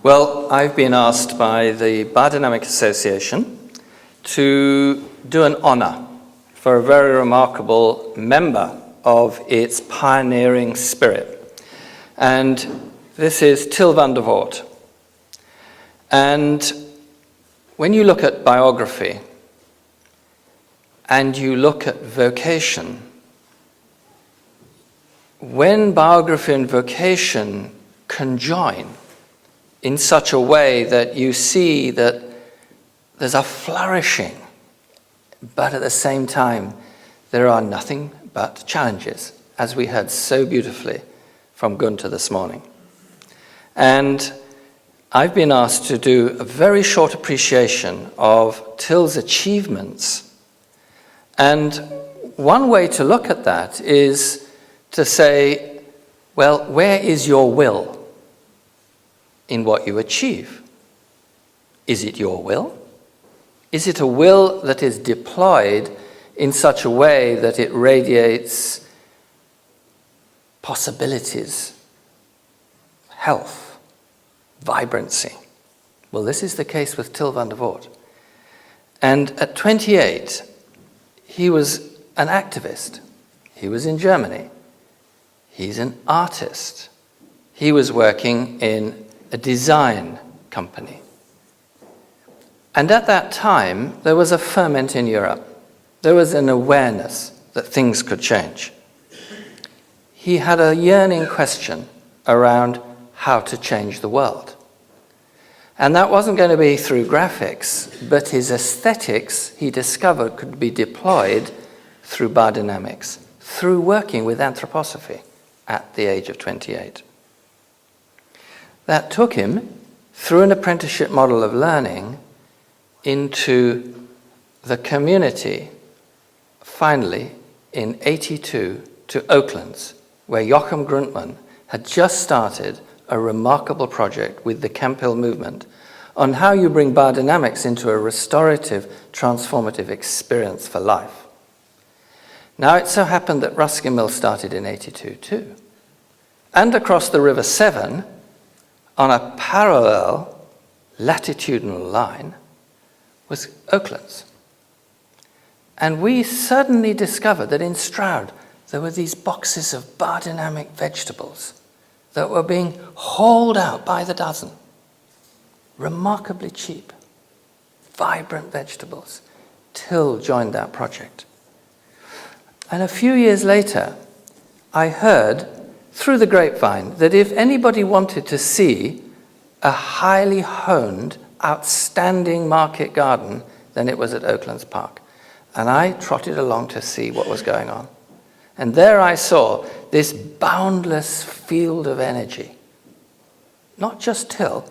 Well, I've been asked by the Biodynamic Association to do an honor for a very remarkable member of its pioneering spirit. And this is Tyll van der Voort. And when you look at biography and you look at vocation, when biography and vocation conjoin in such a way that you see that there's a flourishing, but at the same time there are nothing but challenges, as we heard so beautifully from Gunther this morning. And I've been asked to do a very short appreciation of Tyll's achievements. And one way to look at that is to say, well, where is your will in what you achieve? Is it your will? Is it a will that is deployed in such a way that it radiates possibilities, health, vibrancy? Well, this is the case with Tyll van der Voort. And at 28, he was an activist. He was in Germany. He's an artist. He was working in a design company. And at that time, there was a ferment in Europe. There was an awareness that things could change. He had a yearning question around how to change the world. And that wasn't going to be through graphics, but his aesthetics, he discovered, could be deployed through biodynamics, through working with anthroposophy at the age of 28. That took him through an apprenticeship model of learning into the community, finally in 82 to Oaklands, where Joachim Grundmann had just started a remarkable project with the Campbell movement on how you bring biodynamics into a restorative, transformative experience for life. Now it so happened that Ruskin Mill started in 82 too. And across the River Severn, on a parallel latitudinal line, was Oaklands. And we suddenly discovered that in Stroud there were these boxes of biodynamic vegetables that were being hauled out by the dozen. Remarkably cheap, vibrant vegetables. Tyll joined that project. And a few years later, I heard through the grapevine that if anybody wanted to see a highly honed, outstanding market garden, then it was at Oaklands Park. And I trotted along to see what was going on. And there I saw this boundless field of energy. Not just Tyll,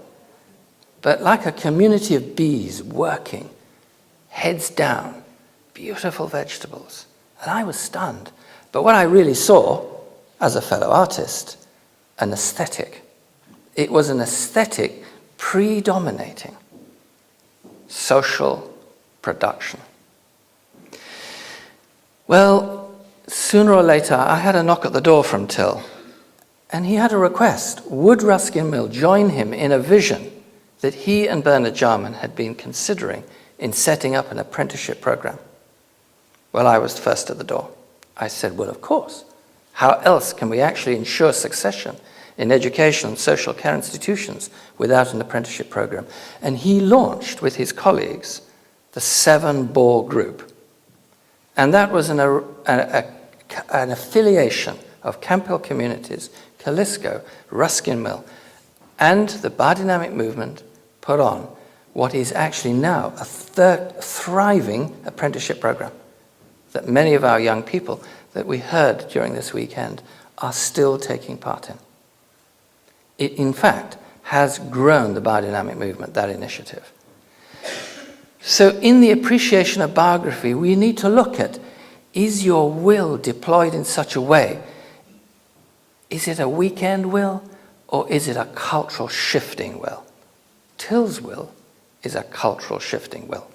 but like a community of bees working, heads down, beautiful vegetables. And I was stunned. But what I really saw, as a fellow artist, an aesthetic. It was an aesthetic predominating social production. Well, sooner or later, I had a knock at the door from Tyll, and he had a request. Would Ruskin Mill join him in a vision that he and Bernard Jarman had been considering in setting up an apprenticeship program? Well, I was first at the door. I said, well, of course. How else can we actually ensure succession in education and social care institutions without an apprenticeship program? And he launched with his colleagues the 7-Bore Group. And that was an affiliation of Campbell communities, Callisto, Ruskin Mill, and the biodynamic movement put on what is actually now a thriving apprenticeship program that many of our young people that we heard during this weekend are still taking part in. It, in fact, has grown the biodynamic movement, that initiative. So in the appreciation of biography, we need to look at, is your will deployed in such a way? Is it a weekend will, or is it a cultural shifting will? Tyll's will is a cultural shifting will.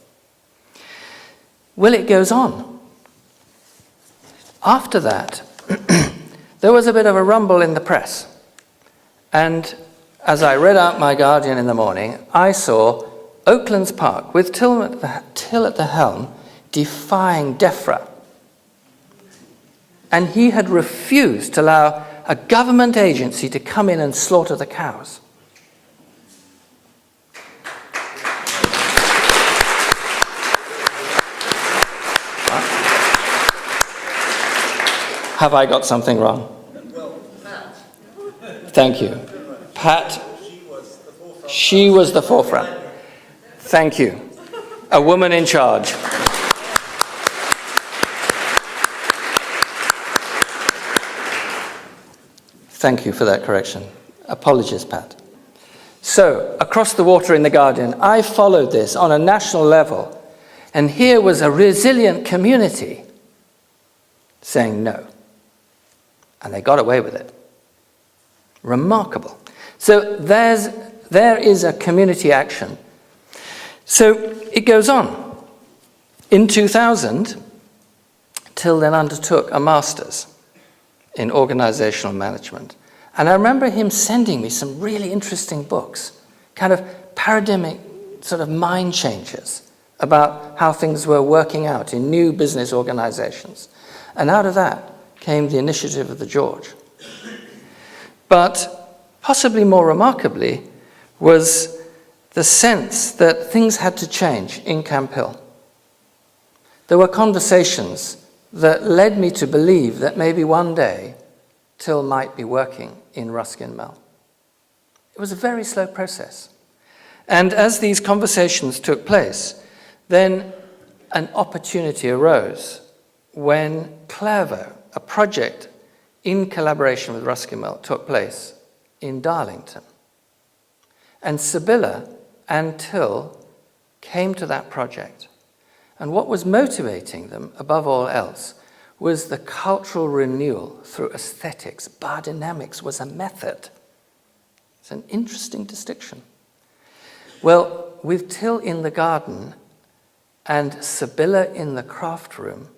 Well, it goes on. After that, there was a bit of a rumble in the press. And as I read out my Guardian in the morning, I saw Oaklands Park with Tyll at the helm defying DEFRA. And he had refused to allow a government agency to come in and slaughter the cows. Have I got something wrong? Thank you. Pat, she was the forefront. Thank you. A woman in charge. Thank you for that correction. Apologies, Pat. So, across the water in the Guardian, I followed this on a national level, and here was a resilient community saying no. And they got away with it. Remarkable. So there is a community action. So it goes on. In 2000, Tyll then undertook a master's in organizational management. And I remember him sending me some really interesting books, kind of paradigmic sort of mind changes about how things were working out in new business organizations. And out of that came the initiative of the George. But possibly more remarkably was the sense that things had to change in Camp Hill. There were conversations that led me to believe that maybe one day Tyll might be working in Ruskin Mill. It was a very slow process. And as these conversations took place, then an opportunity arose when Clairvaux, a project in collaboration with Ruskin Mill, took place in Darlington. And Sibylla and Tyll came to that project. And what was motivating them, above all else, was the cultural renewal through aesthetics. Biodynamics was a method. It's an interesting distinction. Well, with Tyll in the garden and Sibylla in the craft room,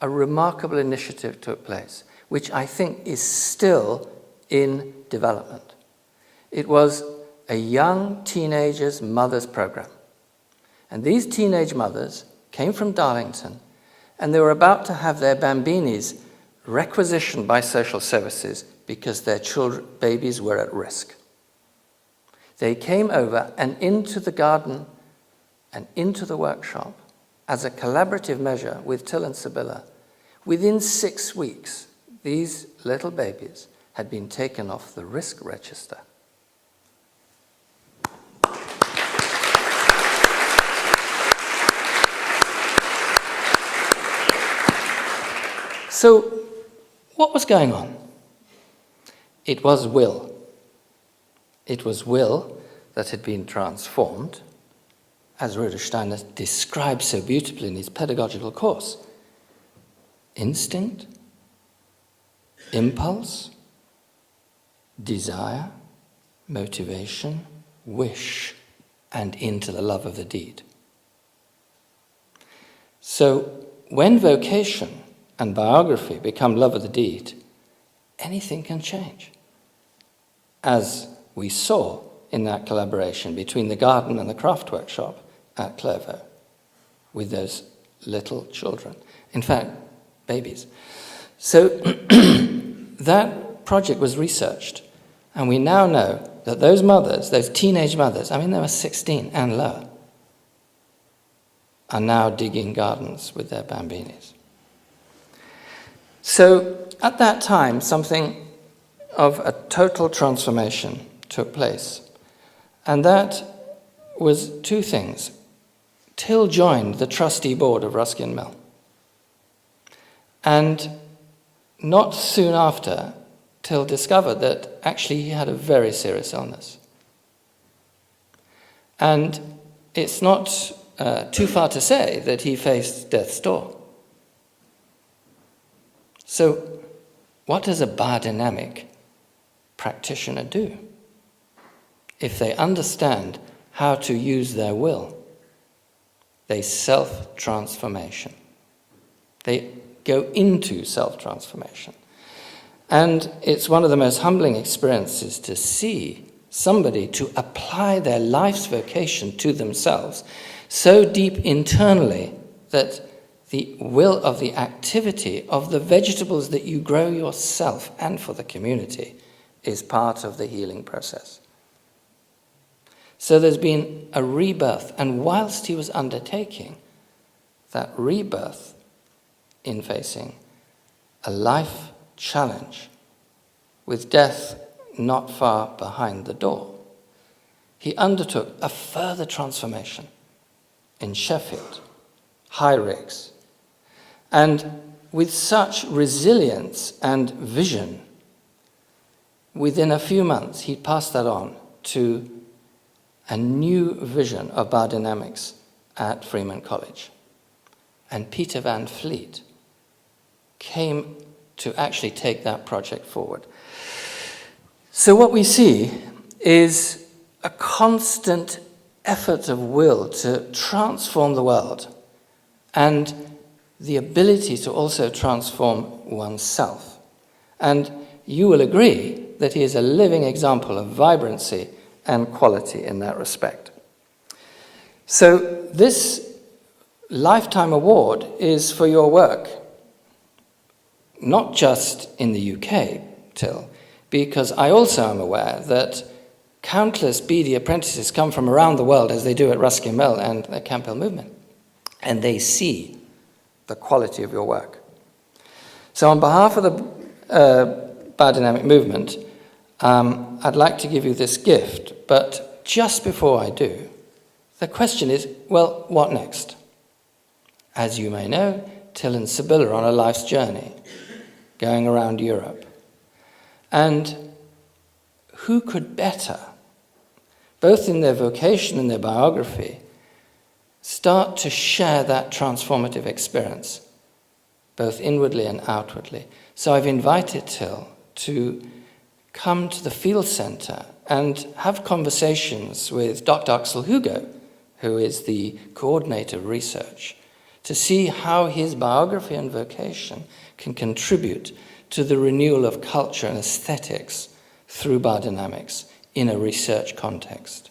a remarkable initiative took place, which I think is still in development. It was a young teenagers' mothers program. And these teenage mothers came from Darlington, and they were about to have their bambinis requisitioned by social services because their babies were at risk. They came over and into the garden and into the workshop as a collaborative measure with Tyll and Sibylla. Within 6 weeks, these little babies had been taken off the risk register. So, what was going on? It was will. It was will that had been transformed, as Rudolf Steiner describes so beautifully in his pedagogical course. Instinct, impulse, desire, motivation, wish, and into the love of the deed. So, when vocation and biography become love of the deed, anything can change. As we saw in that collaboration between the garden and the craft workshop at Clairvaux with those little children. In fact, babies. So that project was researched, and we now know that those mothers, those teenage mothers, I mean they were 16 and lower, are now digging gardens with their bambinis. So at that time, something of a total transformation took place. And that was two things. Tyll joined the trustee board of Ruskin Mill. And not soon after, Tyll discovered that actually he had a very serious illness. And it's not too far to say that he faced death's door. So, what does a biodynamic practitioner do? If they understand how to use their will, they self-transformation. They go into self-transformation. And it's one of the most humbling experiences to see somebody to apply their life's vocation to themselves so deep internally that the will of the activity of the vegetables that you grow yourself and for the community is part of the healing process. So there's been a rebirth, and whilst he was undertaking that rebirth in facing a life challenge with death not far behind the door, he undertook a further transformation in Sheffield, High Riggs, and with such resilience and vision, within a few months he passed that on to a new vision of biodynamics at Freeman College. And Peter Van Fleet came to actually take that project forward. So what we see is a constant effort of will to transform the world and the ability to also transform oneself. And you will agree that he is a living example of vibrancy and quality in that respect. So this Lifetime Award is for your work, not just in the UK, Tyll, because I also am aware that countless BD apprentices come from around the world, as they do at Ruskin Mill and the Camp Hill movement, and they see the quality of your work. So on behalf of the Biodynamic movement, I'd like to give you this gift, but just before I do, the question is, well, what next? As you may know, Tyll and Sibylla are on a life's journey, going around Europe. And who could better, both in their vocation and their biography, start to share that transformative experience, both inwardly and outwardly? So I've invited Tyll to come to the field center and have conversations with Dr. Axel Hugo, who is the coordinator of research, to see how his biography and vocation can contribute to the renewal of culture and aesthetics through biodynamics in a research context.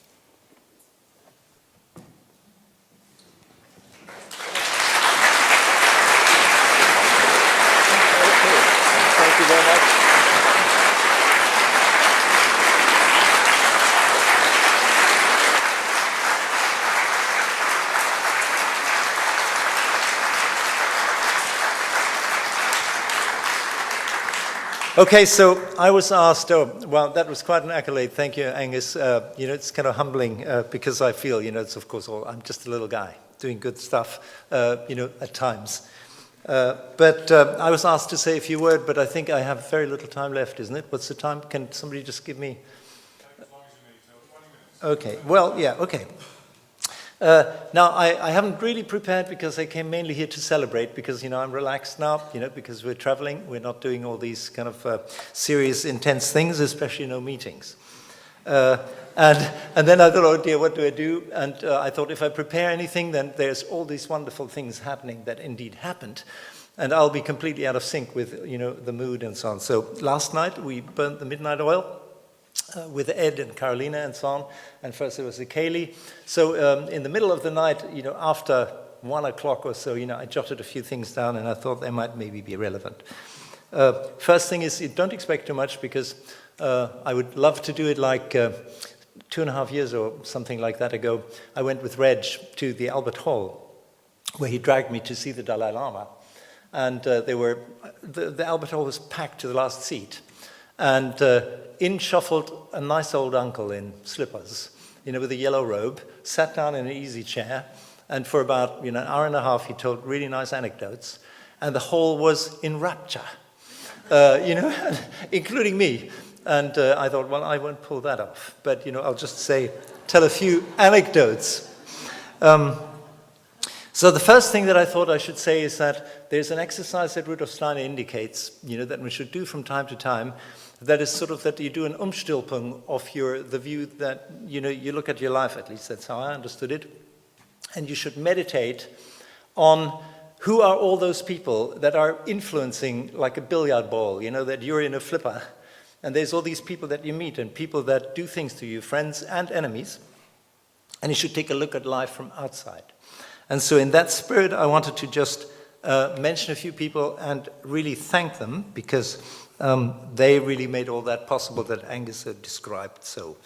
Thank you very much. Okay, so I was asked, well, that was quite an accolade. Thank you, Aonghus. It's kind of humbling because I feel, it's of course, I'm just a little guy doing good stuff, at times. But I was asked to say a few words, but I think I have very little time left, isn't it? What's the time? Can somebody just give me? As long as you need, so 20 minutes. Okay, well, yeah, okay. Now, I haven't really prepared because I came mainly here to celebrate because, I'm relaxed now, because we're traveling. We're not doing all these kind of serious, intense things, especially no meetings. And then I thought, oh dear, what do I do? And I thought if I prepare anything, then there's all these wonderful things happening that indeed happened. And I'll be completely out of sync with, the mood and so on. So last night we burnt the midnight oil. With Ed and Carolina and so on, and first it was the Kaylee. So in the middle of the night, after 1 o'clock or so, I jotted a few things down and I thought they might maybe be relevant. First thing is, don't expect too much because I would love to do it like 2.5 years or something like that ago. I went with Reg to the Albert Hall, where he dragged me to see the Dalai Lama. And the Albert Hall was packed to the last seat. And in shuffled a nice old uncle in slippers, with a yellow robe, sat down in an easy chair, and for about an hour and a half he told really nice anecdotes, and the hall was in rapture, including me. And I thought, well, I won't pull that off, but I'll just tell a few anecdotes. So the first thing that I thought I should say is that there's an exercise that Rudolf Steiner indicates, that we should do from time to time. That is sort of that you do an Umstülpung of the view that, you look at your life, at least that's how I understood it, and you should meditate on who are all those people that are influencing like a billiard ball, that you're in a flipper, And there's all these people that you meet and people that do things to you, friends and enemies. And you should take a look at life from outside. And so in that spirit, I wanted to just mention a few people and really thank them, because they really made all that possible that Aonghus had described so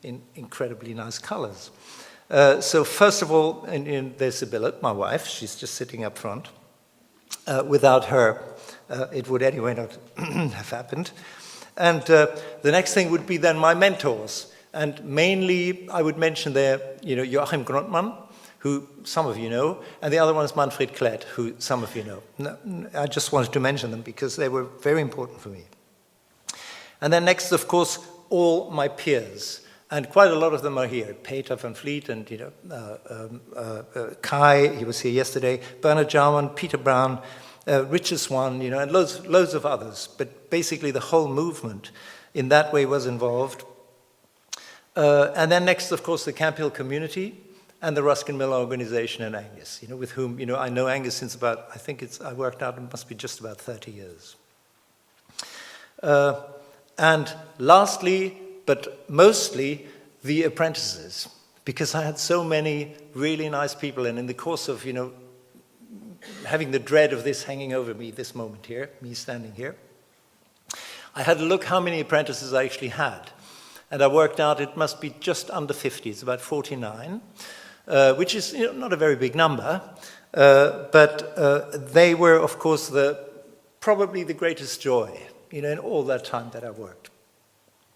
in incredibly nice colors. So first of all, there's Sibylle, my wife. She's just sitting up front. Without her, it would anyway not have happened. And the next thing would be then my mentors. And mainly, I would mention there, Joachim Grundmann, who some of you know, and the other one is Manfred Klett, who some of you know. I just wanted to mention them because they were very important for me. And then next, of course, all my peers. And quite a lot of them are here. Peter van Vliet and Kai, he was here yesterday, Bernard Jarman, Peter Brown, Richard Swan, and loads of others. But basically the whole movement in that way was involved. And then next, of course, the Camp Hill community and the Ruskin Miller organization and Aonghus, with whom, I know Aonghus since about, I worked out, it must be just about 30 years. And lastly, but mostly, the apprentices, because I had so many really nice people, and in the course of, having the dread of this hanging over me, this moment here, me standing here, I had to look how many apprentices I actually had. And I worked out it must be just under 50, it's about 49, which is not a very big number, but they were, of course, probably the greatest joy, in all that time that I worked.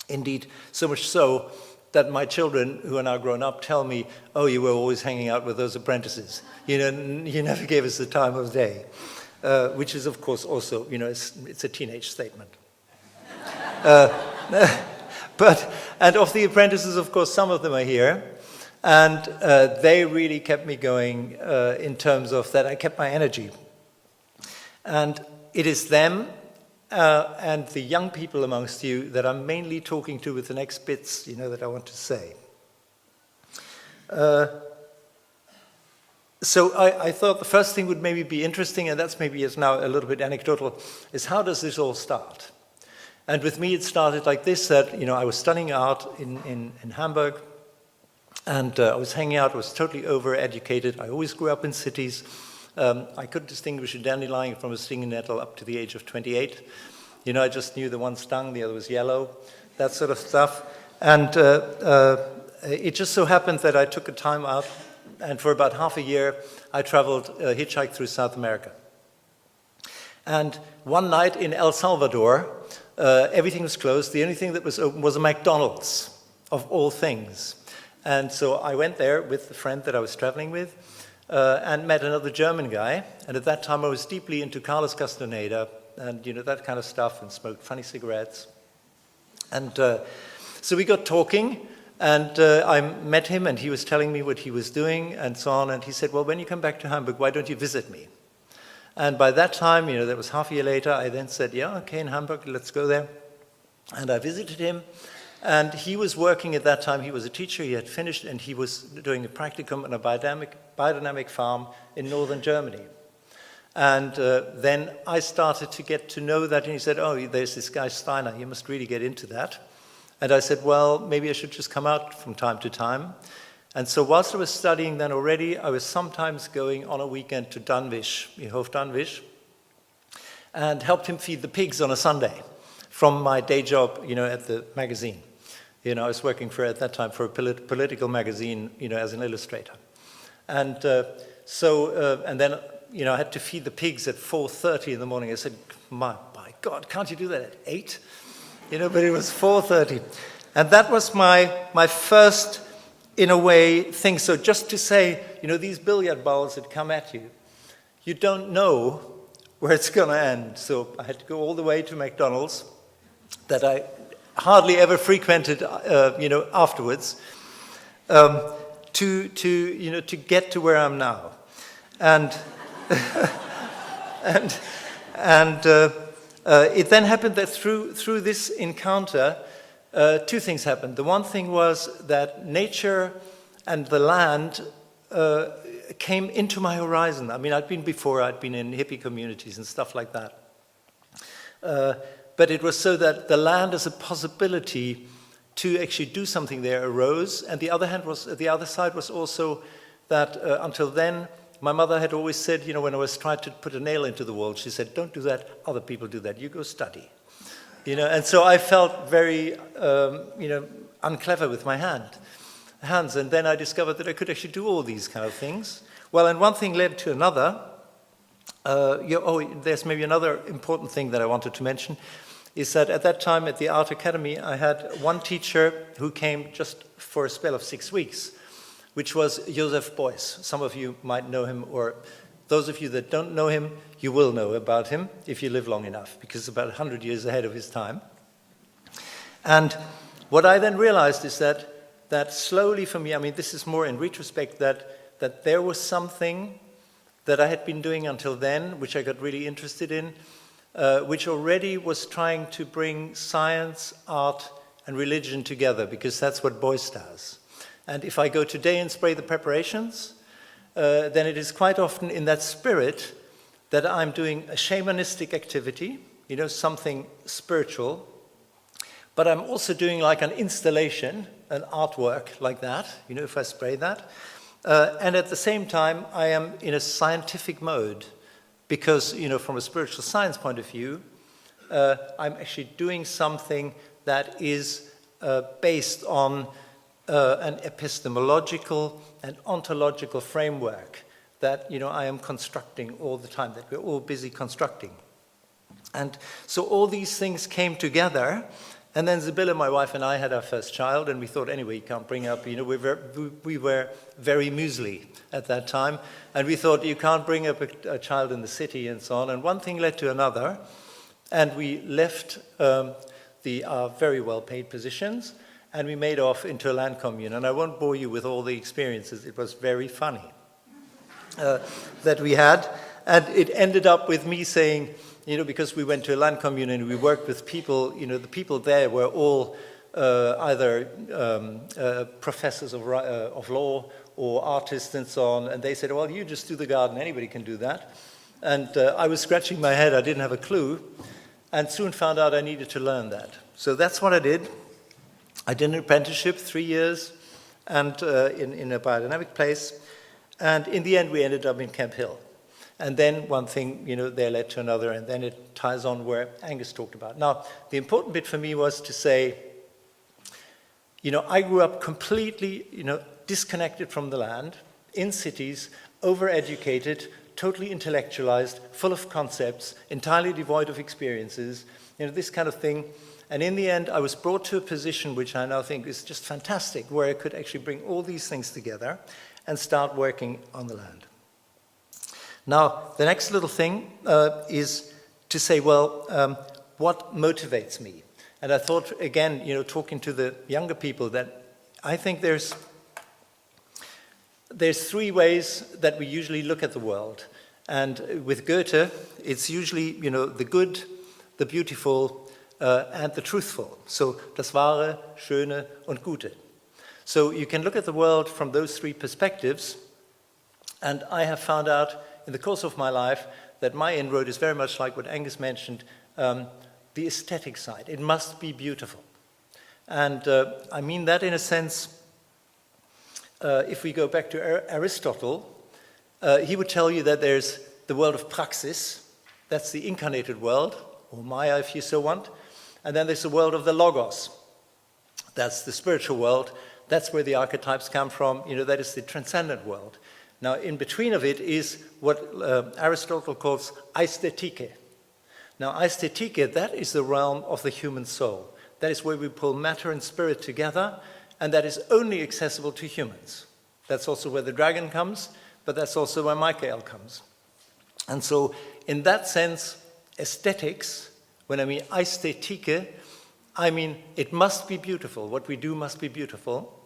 Indeed, so much so that my children, who are now grown up, tell me, oh, you were always hanging out with those apprentices. You never gave us the time of day, which is, of course, also, it's a teenage statement. And of the apprentices, of course, some of them are here. And they really kept me going in terms of that I kept my energy. And it is them and the young people amongst you that I'm mainly talking to with the next bits, that I want to say. So I thought the first thing would maybe be interesting, and that's maybe is now a little bit anecdotal, is how does this all start? And with me it started like this, that I was studying art in Hamburg, and I was hanging out, I was totally over-educated. I always grew up in cities. I could distinguish a dandelion from a stinging nettle up to the age of 28. I just knew the one stung, the other was yellow, that sort of stuff. And it just so happened that I took a time out, and for about half a year, I traveled, hitchhiked through South America. And one night in El Salvador, everything was closed. The only thing that was open was a McDonald's, of all things. And so I went there with the friend that I was traveling with and met another German guy. And at that time, I was deeply into Carlos Castaneda and, that kind of stuff, and smoked funny cigarettes. And so we got talking, and I met him, and he was telling me what he was doing and so on. And he said, well, when you come back to Hamburg, why don't you visit me? And by that time, that was half a year later, I then said, yeah, okay, in Hamburg, let's go there. And I visited him. And he was working at that time, he was a teacher, he had finished, and he was doing a practicum on a biodynamic farm in northern Germany. And then I started to get to know that, and he said, oh, there's this guy Steiner, you must really get into that. And I said, well, maybe I should just come out from time to time. And so whilst I was studying then already, I was sometimes going on a weekend to Dunwich, Hof Dunwich, and helped him feed the pigs on a Sunday from my day job, at the magazine. I was working at that time for a political magazine, as an illustrator. And and then, I had to feed the pigs at 4:30 in the morning. I said, my God, can't you do that at 8? But it was 4:30. And that was my first, in a way, thing. So just to say, these billiard balls that come at you, you don't know where it's going to end. So I had to go all the way to McDonald's, that I hardly ever frequented, afterwards, to get to where I'm now, and it then happened that through this encounter, two things happened. The one thing was that nature and the land came into my horizon. I mean, I'd been in hippie communities and stuff like that. but it was so that the land as a possibility to actually do something there arose. And the other side was also that until then, my mother had always said, when I was trying to put a nail into the wall, she said, don't do that, other people do that, you go study. And so I felt very, unclever with my hands. And then I discovered that I could actually do all these kind of things. Well, and one thing led to another. There's maybe another important thing that I wanted to mention, is that at that time at the Art Academy, I had one teacher who came just for a spell of 6 weeks, which was Joseph Beuys. Some of you might know him, or those of you that don't know him, you will know about him if you live long enough, because about 100 years ahead of his time. And what I then realized is that slowly for me, this is more in retrospect, that there was something that I had been doing until then, which I got really interested in, which already was trying to bring science, art, and religion together, because that's what Beuys does. And if I go today and spray the preparations, then it is quite often in that spirit that I'm doing a shamanistic activity, something spiritual, but I'm also doing like an installation, an artwork like that, if I spray that. And at the same time, I am in a scientific mode because, from a spiritual science point of view, I'm actually doing something that is based on an epistemological and ontological framework that, I am constructing all the time, that we're all busy constructing. And so all these things came together. And then Sibylle, my wife, and I had our first child, and we thought, anyway, you can't bring up, we were very muesli at that time, and we thought, you can't bring up a child in the city and so on, and one thing led to another, and we left our very well-paid positions, and we made off into a land commune, and I won't bore you with all the experiences, it was very funny that we had, and it ended up with me saying, because we went to a land commune and we worked with people, the people there were all either professors of law or artists and so on, and they said, well, you just do the garden, anybody can do that. And I was scratching my head, I didn't have a clue, and soon found out I needed to learn that. So that's what I did. I did an apprenticeship, 3 years, and in a biodynamic place, and in the end we ended up in Camp Hill. And then one thing, there led to another, and then it ties on where Aonghus talked about. Now, the important bit for me was to say, I grew up completely, disconnected from the land, in cities, overeducated, totally intellectualized, full of concepts, entirely devoid of experiences, this kind of thing. And in the end, I was brought to a position which I now think is just fantastic, where I could actually bring all these things together and start working on the land. Now, the next little thing is to say, well, what motivates me? And I thought, again, talking to the younger people, that I think there's 3 ways that we usually look at the world. And with Goethe, it's usually, the good, the beautiful, and the truthful. So, das Wahre, Schöne und Gute. So you can look at the world from those 3 perspectives, and I have found out in the course of my life that my inroad is very much like what Aonghus mentioned, the aesthetic side. It must be beautiful. And I mean that in a sense, if we go back to Aristotle, he would tell you that there's the world of praxis, that's the incarnated world, or Maya if you so want, and then there's the world of the logos, that's the spiritual world, that's where the archetypes come from, that is the transcendent world. Now, in between of it is what Aristotle calls aesthetique. Now, aesthetique, that is the realm of the human soul. That is where we pull matter and spirit together, and that is only accessible to humans. That's also where the dragon comes, but that's also where Michael comes. And so, in that sense, aesthetics, when I mean aesthetique, I mean it must be beautiful. What we do must be beautiful.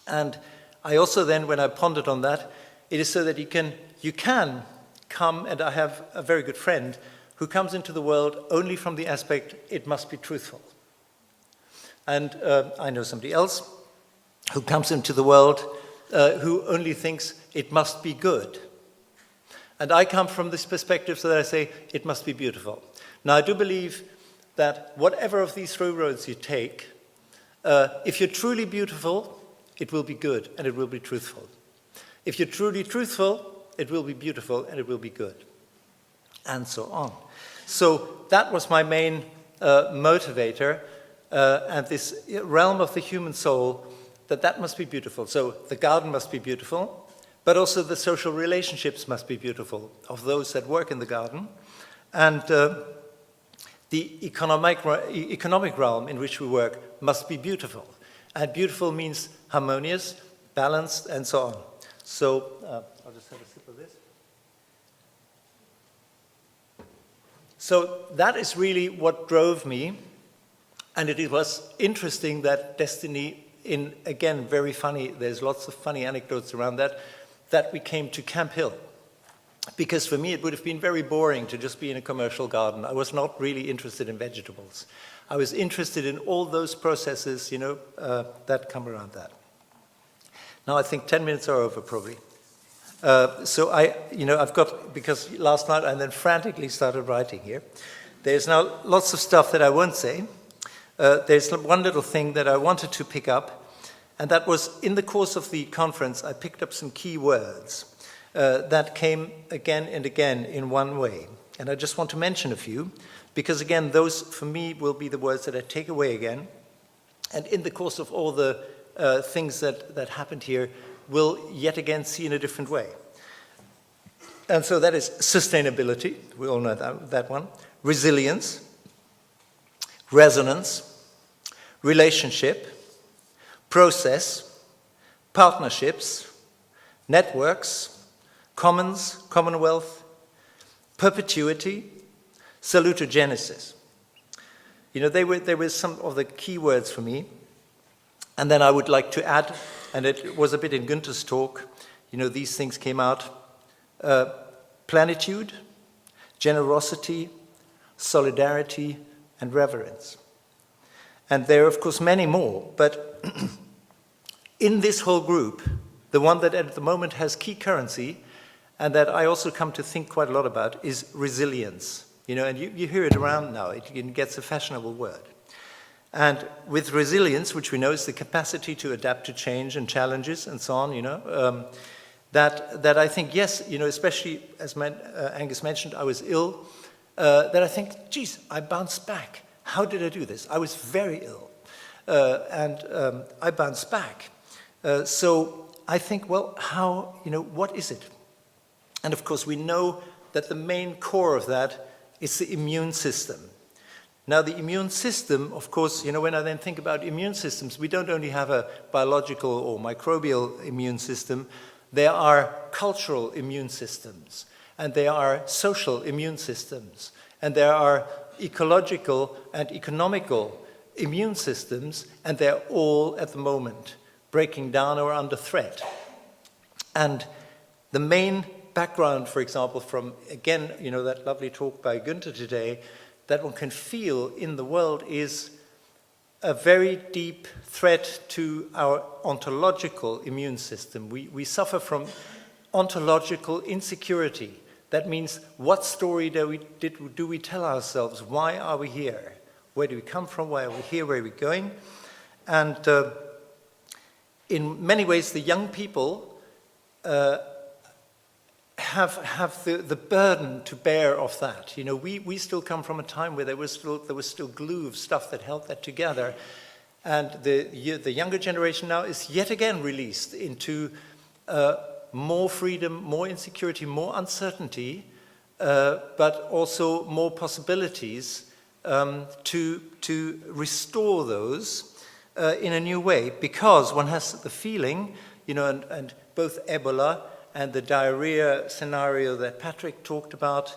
And I also then, when I pondered on that, it is so that you can come, and I have a very good friend who comes into the world only from the aspect, it must be truthful. And I know somebody else who comes into the world who only thinks it must be good. And I come from this perspective so that I say, it must be beautiful. Now, I do believe that whatever of these three roads you take, if you're truly beautiful, it will be good and it will be truthful. If you're truly truthful, it will be beautiful and it will be good, and so on. So that was my main motivator, and this realm of the human soul, that must be beautiful. So the garden must be beautiful, but also the social relationships must be beautiful of those that work in the garden. And the economic realm in which we work must be beautiful. And beautiful means harmonious, balanced, and so on. So I'll just have a sip of this. So that is really what drove me. And it was interesting that destiny, again, very funny, there's lots of funny anecdotes around that we came to Camp Hill. Because for me, it would have been very boring to just be in a commercial garden. I was not really interested in vegetables. I was interested in all those processes, that come around that. Now I think 10 minutes are over, probably. So I've got, because last night I then frantically started writing here. There's now lots of stuff that I won't say. There's one little thing that I wanted to pick up, and that was in the course of the conference, I picked up some key words that came again and again in one way. And I just want to mention a few, because again, those for me will be the words that I take away again. And in the course of all the things that happened here, we'll yet again see in a different way. And so that is sustainability, we all know that one, resilience, resonance, relationship, process, partnerships, networks, commons, commonwealth, perpetuity, salutogenesis. They were some of the key words for me. And then I would like to add, and it was a bit in Günther's talk, these things came out, plenitude, generosity, solidarity, and reverence. And there are, of course, many more, but in this whole group, the one that at the moment has key currency, and that I also come to think quite a lot about, is resilience. And you hear it around now, it gets a fashionable word. And with resilience, which we know is the capacity to adapt to change and challenges and so on, that I think, yes, especially as Aonghus mentioned, I was ill, that I think, geez, I bounced back. How did I do this? I was very ill, and I bounced back. So I think, well, how, what is it? And of course, we know that the main core of that is the immune system. Now, the immune system, of course, when I then think about immune systems, we don't only have a biological or microbial immune system, there are cultural immune systems, and there are social immune systems, and there are ecological and economical immune systems, and they're all at the moment breaking down or under threat. And the main background, for example, from, again, that lovely talk by Günther today, that one can feel in the world is a very deep threat to our ontological immune system. We suffer from ontological insecurity. That means, what story do we tell ourselves? Why are we here? Where do we come from? Why are we here? Where are we going? And in many ways, the young people have the burden to bear of that. We still come from a time where there was still glue of stuff that held that together, and the younger generation now is yet again released into more freedom, more insecurity, more uncertainty, but also more possibilities to restore those in a new way, because one has the feeling, and both Ebola and the diarrhea scenario that Patrick talked about,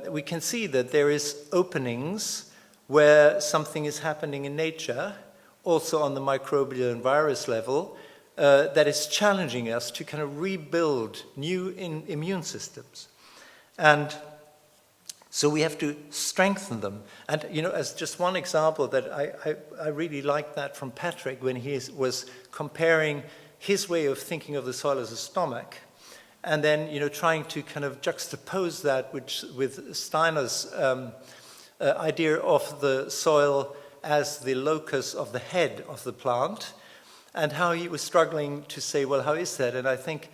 we can see that there is openings where something is happening in nature, also on the microbial and virus level, that is challenging us to kind of rebuild new immune systems. And so we have to strengthen them. And, as just one example that I really like that from Patrick when he was comparing his way of thinking of the soil as a stomach, and then, trying to kind of juxtapose that with Steiner's idea of the soil as the locus of the head of the plant, and how he was struggling to say, well, how is that? And I think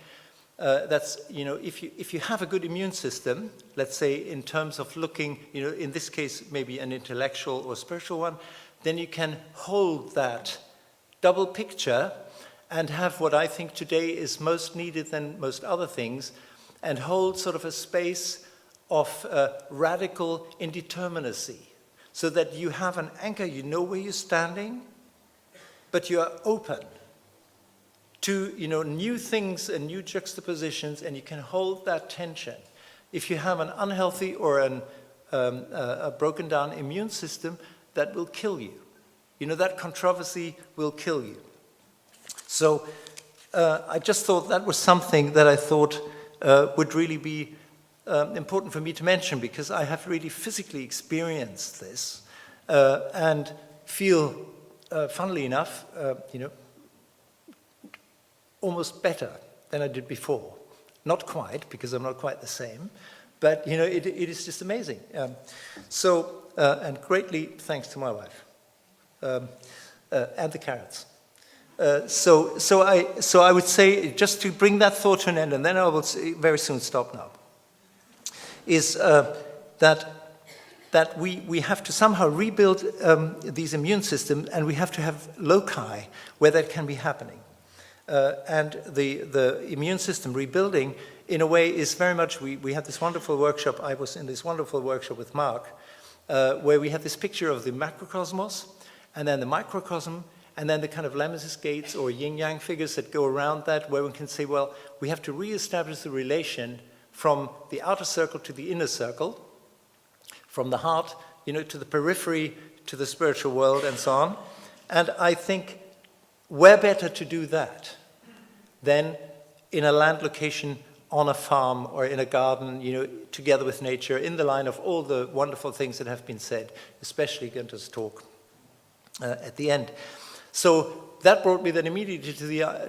that's, if you have a good immune system, let's say in terms of looking, in this case, maybe an intellectual or spiritual one, then you can hold that double picture and have what I think today is most needed than most other things, and hold sort of a space of radical indeterminacy, so that you have an anchor, you know where you're standing, but you are open to new things and new juxtapositions, and you can hold that tension. If you have an unhealthy or a broken down immune system, that will kill you. That controversy will kill you. So I just thought that was something that I thought would really be important for me to mention, because I have really physically experienced this and feel, funnily enough, almost better than I did before. Not quite, because I'm not quite the same, but it is just amazing. And greatly thanks to my wife and the carrots. So I would say, just to bring that thought to an end, and then I will very soon stop now, is that we have to somehow rebuild these immune systems, and we have to have loci where that can be happening. And the immune system rebuilding, in a way, is very much, we had this wonderful workshop, I was in this wonderful workshop with Mark, where we had this picture of the macrocosmos, and then the microcosm, and then the kind of Lemnis's gates or yin-yang figures that go around that, where we can say, well, we have to reestablish the relation from the outer circle to the inner circle, from the heart, to the periphery, to the spiritual world, and so on. And I think where better to do that than in a land location on a farm or in a garden, together with nature, in the line of all the wonderful things that have been said, especially Günther's talk at the end. So that brought me then immediately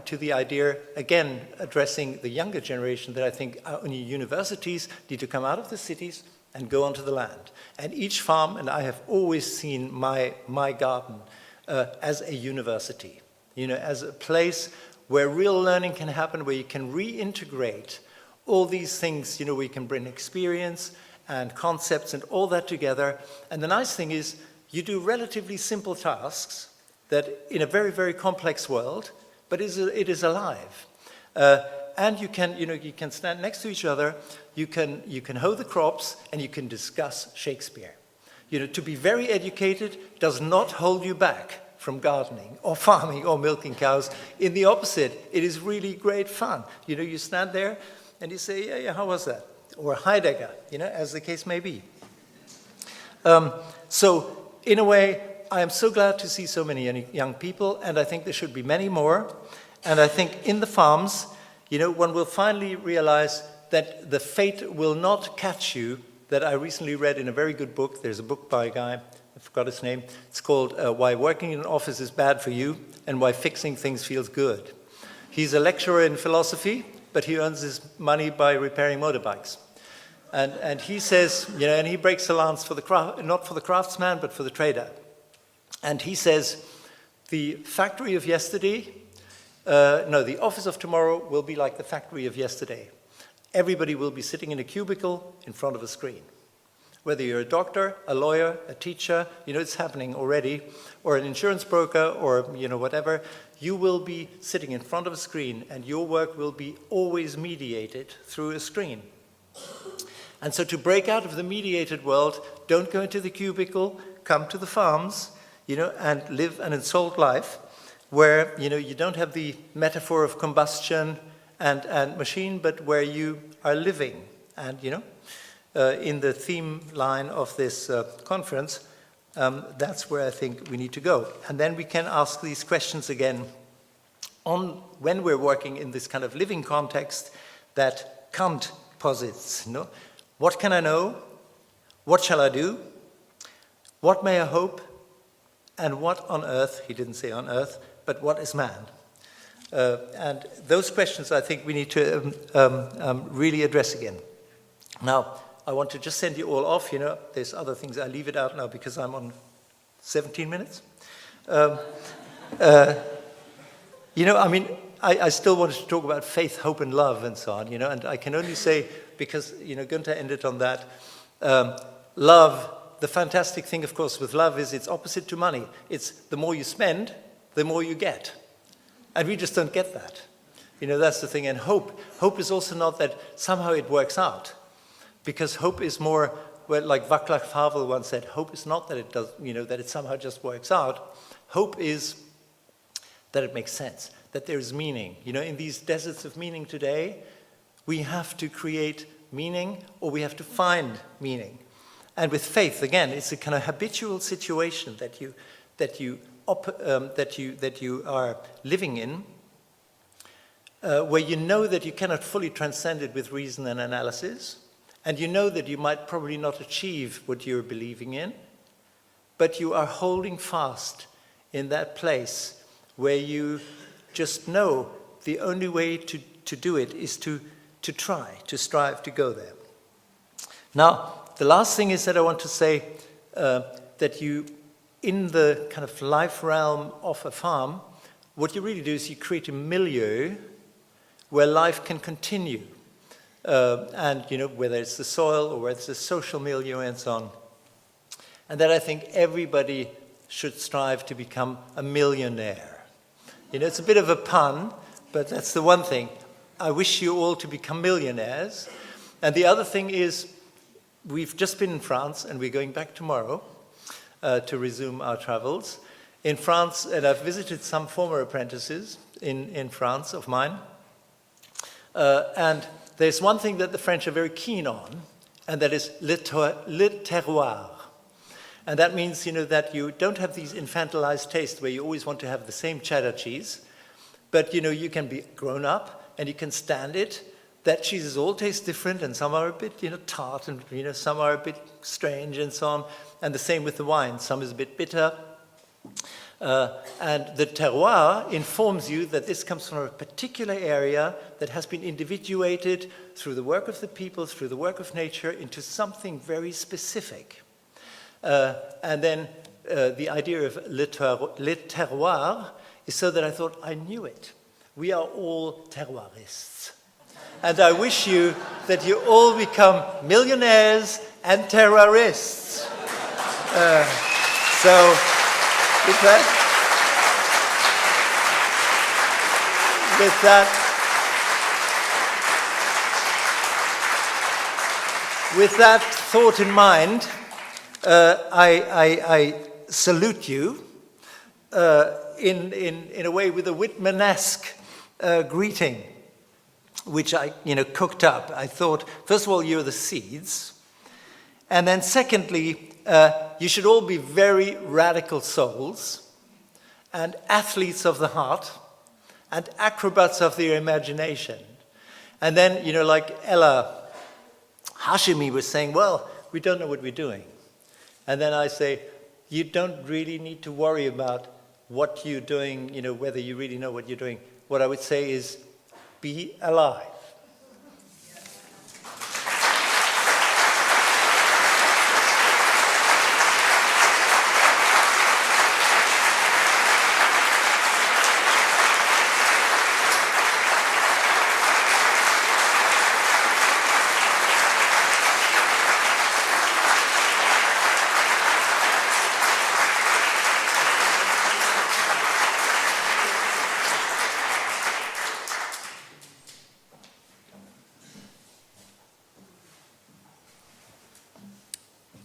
to the idea, again, addressing the younger generation, that I think our universities need to come out of the cities and go onto the land. And each farm, and I have always seen my garden as a university, as a place where real learning can happen, where you can reintegrate all these things, where you can bring experience and concepts and all that together. And the nice thing is, you do relatively simple tasks that in a very, very complex world, but it is alive. And you can stand next to each other, you can hoe the crops, and you can discuss Shakespeare. To be very educated does not hold you back from gardening or farming or milking cows. In the opposite, it is really great fun. You stand there and you say, yeah, how was that? Or Heidegger, as the case may be. So in a way, I am so glad to see so many young people, and I think there should be many more. And I think in the farms, one will finally realize that the fate will not catch you, that I recently read in a very good book. There's a book by a guy, I forgot his name. It's called Why Working in an Office is Bad for You and Why Fixing Things Feels Good. He's a lecturer in philosophy, but he earns his money by repairing motorbikes. And he says, and he breaks the lance for the not for the craftsman, but for the trader. And he says, the factory of yesterday, the office of tomorrow will be like the factory of yesterday. Everybody will be sitting in a cubicle in front of a screen. Whether you're a doctor, a lawyer, a teacher, it's happening already, or an insurance broker, or whatever, you will be sitting in front of a screen, and your work will be always mediated through a screen. And so to break out of the mediated world, don't go into the cubicle, come to the farms, and live an ensouled life where, you don't have the metaphor of combustion and machine, but where you are living. And, in the theme line of this conference, that's where I think we need to go. And then we can ask these questions again on when we're working in this kind of living context that Kant posits. What can I know? What shall I do? What may I hope? And what on earth, he didn't say on earth, but what is man? And those questions I think we need to really address again. Now, I want to just send you all off. There's other things. I leave it out now because I'm on 17 minutes. I still wanted to talk about faith, hope, and love, and so on, and I can only say, because, Gunther ended on that, love, the fantastic thing, of course, with love is it's opposite to money. It's the more you spend, the more you get. And we just don't get that. That's the thing. And hope is also not that somehow it works out, because hope is more, well, like Václav Havel once said, hope is not that it does, that it somehow just works out. Hope is that it makes sense, that there is meaning. In these deserts of meaning today, we have to create meaning, or we have to find meaning. And with faith, again, it's a kind of habitual situation that you are living in, where you know that you cannot fully transcend it with reason and analysis, and you know that you might probably not achieve what you're believing in, but you are holding fast in that place where you just know the only way to do it is to try, to strive to go there. Now, the last thing is that I want to say that you, in the kind of life realm of a farm, what you really do is you create a milieu where life can continue. And, whether it's the soil or whether it's the social milieu and so on. And that I think everybody should strive to become a millionaire. It's a bit of a pun, but that's the one thing. I wish you all to become millionaires. And the other thing is, we've just been in France, and we're going back tomorrow to resume our travels. In France, and I've visited some former apprentices in France of mine. And there's one thing that the French are very keen on, and that is le terroir. And that means, that you don't have these infantilized tastes where you always want to have the same cheddar cheese, but, you can be grown up and you can stand it. That cheeses all taste different, and some are a bit, tart, and, some are a bit strange and so on. And the same with the wine. Some is a bit bitter. And the terroir informs you that this comes from a particular area that has been individuated through the work of the people, through the work of nature, into something very specific. And then the idea of le terroir is so that I thought, I knew it. We are all terroirists. And I wish you that you all become millionaires and terrorists. So, with that thought in mind, I salute you in a way with a Whitmanesque greeting, which I cooked up. I thought, first of all, you're the seeds, and then secondly, you should all be very radical souls and athletes of the heart and acrobats of the imagination. And then, like Ella Hashimi was saying, well, we don't know what we're doing. And then I say, you don't really need to worry about what you're doing, whether you really know what you're doing. What I would say is, be alive.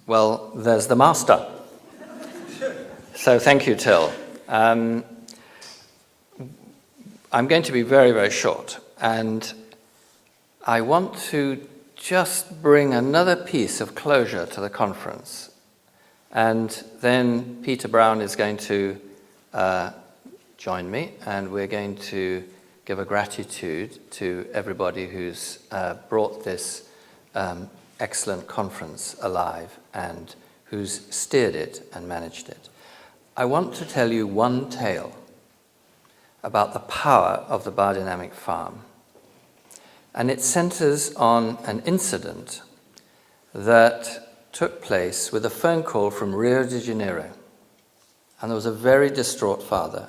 Well, there's the master. So thank you, Tyll. I'm going to be very, very short, and I want to just bring another piece of closure to the conference. And then Peter Brown is going to join me, and we're going to give a gratitude to everybody who's brought this excellent conference alive and who's steered it and managed it. I want to tell you one tale about the power of the biodynamic farm. And it centers on an incident that took place with a phone call from Rio de Janeiro. And there was a very distraught father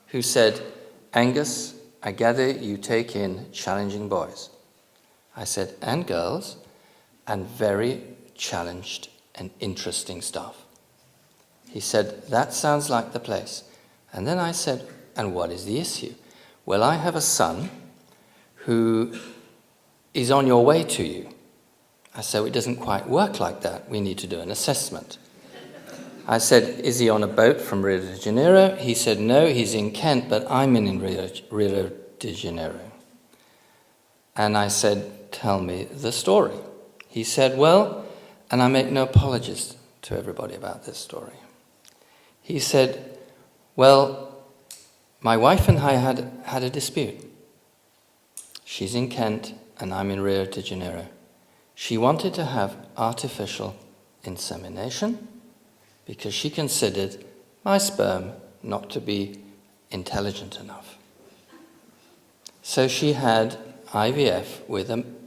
who said, "Aonghus, I gather you take in challenging boys." I said, "And girls, and very challenged and interesting stuff." He said, "That sounds like the place." And then I said, "And what is the issue?" "Well, I have a son who is on your way to you." I said, "It doesn't quite work like that. We need to do an assessment." I said, "Is he on a boat from Rio de Janeiro?" He said, "No, he's in Kent, but I'm in Rio de Janeiro." And I said, "Tell me the story." He said, "Well," and I make no apologies to everybody about this story. He said, "Well, my wife and I had a dispute. She's in Kent and I'm in Rio de Janeiro. She wanted to have artificial insemination because she considered my sperm not to be intelligent enough. So she had IVF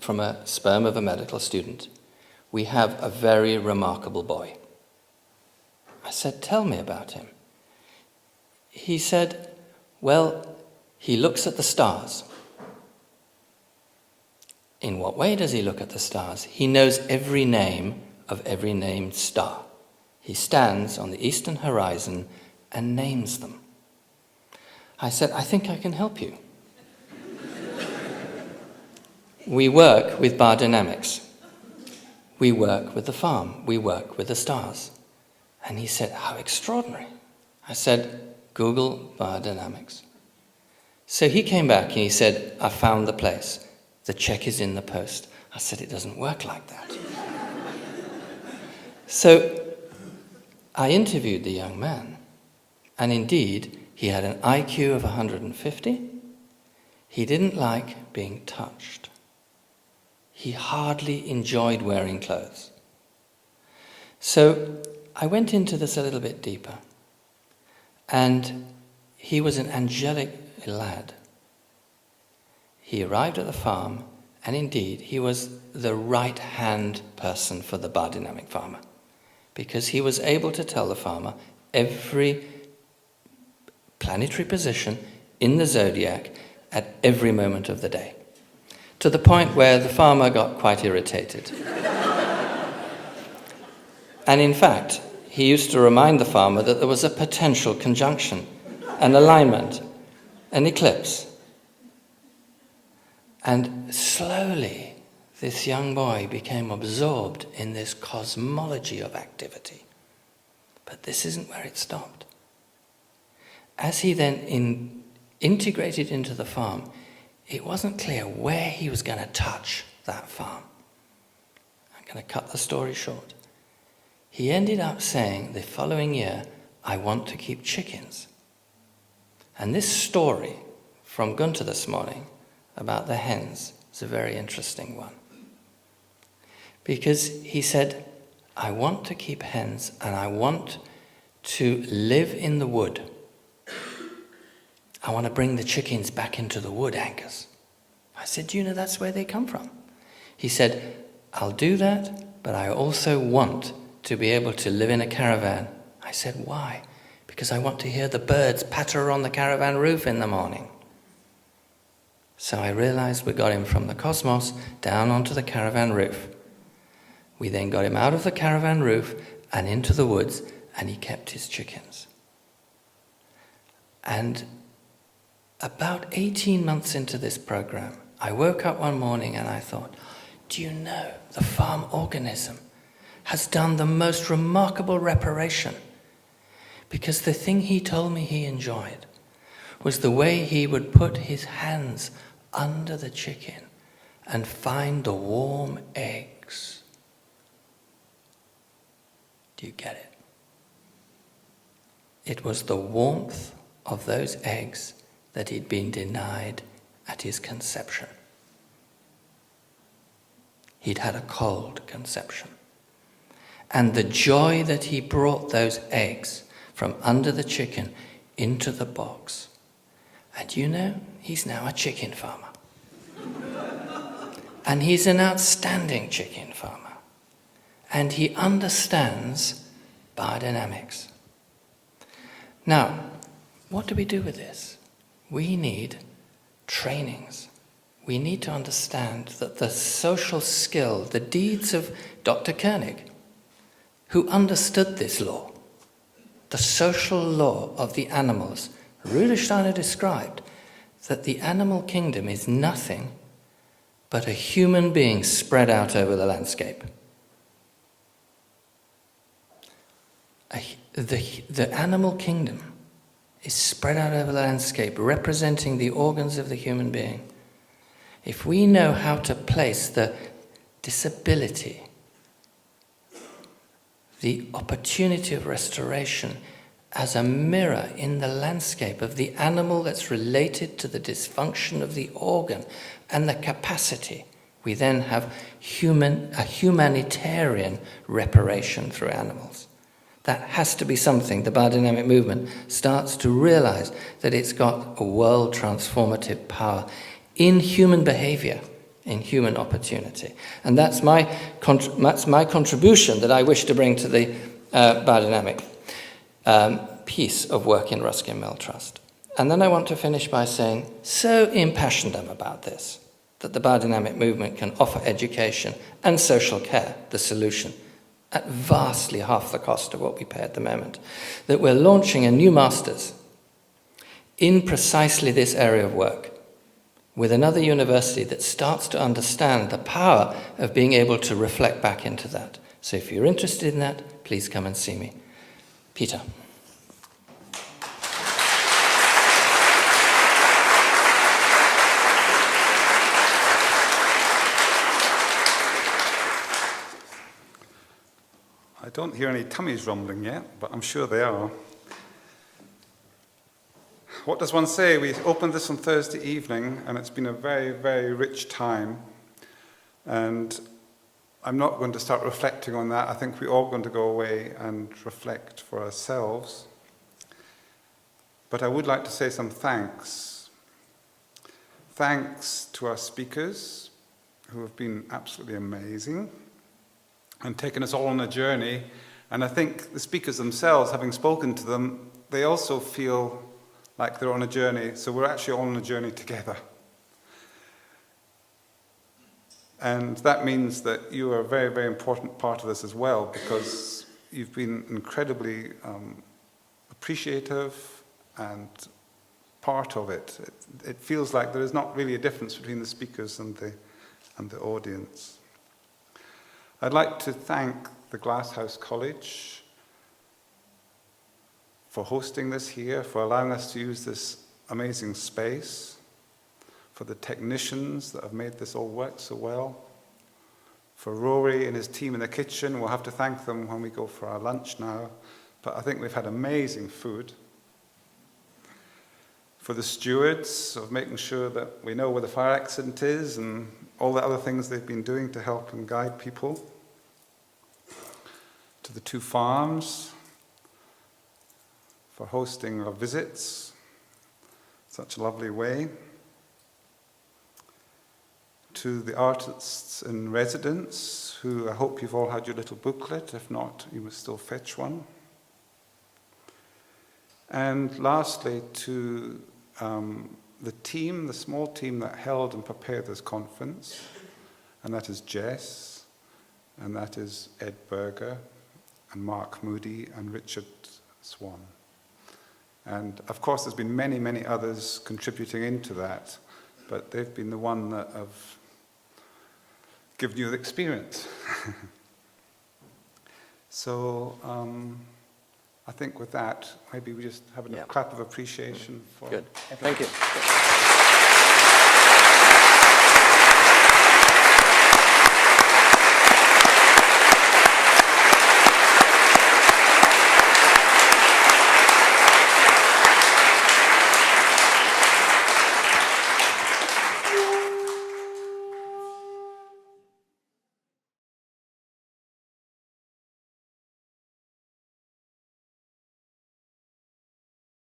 from a sperm of a medical student. We have a very remarkable boy." I said, "Tell me about him." He said, "Well, he looks at the stars." "In what way does he look at the stars?" "He knows every name of every named star. He stands on the eastern horizon and names them." I said, "I think I can help you." We work with Biodynamics. We work with the farm. We work with the stars. And he said, "How extraordinary." I said, "Google Biodynamics." So he came back and he said, "I found the place. The check is in the post." I said, "It doesn't work like that." So I interviewed the young man, and indeed, he had an IQ of 150. He didn't like being touched. He hardly enjoyed wearing clothes. So I went into this a little bit deeper, and he was an angelic lad. He arrived at the farm, and indeed, he was the right-hand person for the biodynamic farmer, because he was able to tell the farmer every planetary position in the zodiac at every moment of the day, to the point where the farmer got quite irritated. And in fact, he used to remind the farmer that there was a potential conjunction, an alignment, an eclipse. And slowly, this young boy became absorbed in this cosmology of activity. But this isn't where it stopped. As he then integrated into the farm, it wasn't clear where he was going to touch that farm. I'm going to cut the story short. He ended up saying the following year, "I want to keep chickens." And this story from Gunther this morning about the hens is a very interesting one. Because he said, "I want to keep hens and I want to live in the wood. I want to bring the chickens back into the wood, Aonghus." I said, "Do you know that's where they come from?" He said, "I'll do that, but I also want to be able to live in a caravan." I said, "Why?" "Because I want to hear the birds patter on the caravan roof in the morning." So I realized we got him from the cosmos down onto the caravan roof. We then got him out of the caravan roof and into the woods, and he kept his chickens. And about 18 months into this program, I woke up one morning and I thought, do you know, the farm organism has done the most remarkable reparation, because the thing he told me he enjoyed was the way he would put his hands under the chicken and find the warm eggs. Do you get it? It was the warmth of those eggs that he'd been denied at his conception. He'd had a cold conception. And the joy that he brought those eggs from under the chicken into the box. And you know, he's now a chicken farmer. And he's an outstanding chicken farmer. and he understands biodynamics. Now, what do we do with this? We need trainings. We need to understand that the social skill, the deeds of Dr. Koenig, who understood this law, the social law of the animals, Rudolf Steiner described that the animal kingdom is nothing but a human being spread out over the landscape. The animal kingdom is spread out over the landscape, representing the organs of the human being. If we know how to place the disability, the opportunity of restoration as a mirror in the landscape of the animal that's related to the dysfunction of the organ and the capacity, we then have a humanitarian reparation through animals. That has to be something the biodynamic movement starts to realize, that it's got a world transformative power in human behavior, in human opportunity. And that's my contribution that I wish to bring to the biodynamic piece of work in Ruskin Mill Trust. And then I want to finish by saying, so impassioned I'm about this, that the biodynamic movement can offer education and social care, the solution, at vastly half the cost of what we pay at the moment, that we're launching a new master's in precisely this area of work with another university that starts to understand the power of being able to reflect back into that. So if you're interested in that, please come and see me. Peter. I don't hear any tummies rumbling yet, but I'm sure they are. What does one say? We opened this on Thursday evening, and it's been a very, very rich time. And I'm not going to start reflecting on that. I think we're all going to go away and reflect for ourselves. But I would like to say some thanks. Thanks to our speakers, who have been absolutely amazing and taken us all on a journey. And I think the speakers themselves, having spoken to them, they also feel like they're on a journey, so we're actually all on a journey together. And that means that you are a very, very important part of this as well, because you've been incredibly appreciative and part of it. It feels like there is not really a difference between the speakers and the audience. I'd like to thank the Glasshouse College for hosting this here, for allowing us to use this amazing space, for the technicians that have made this all work so well, for Rory and his team in the kitchen. We'll have to thank them when we go for our lunch now, but I think we've had amazing food. For the stewards of making sure that we know where the fire accident is and all the other things they've been doing to help and guide people. To the 2 farms for hosting our visits, such a lovely way. To the artists in residence, who I hope you've all had your little booklet. If not, you must still fetch one. And lastly, to the team, the small team that held and prepared this conference, and that is Jess, and that is Ed Berger, and Mark Moody, and Richard Swan. And of course, there's been many, many others contributing into that, but they've been the one that have given you the experience. So I think with that, maybe we just have a clap of appreciation for Good. everyone. Thank you.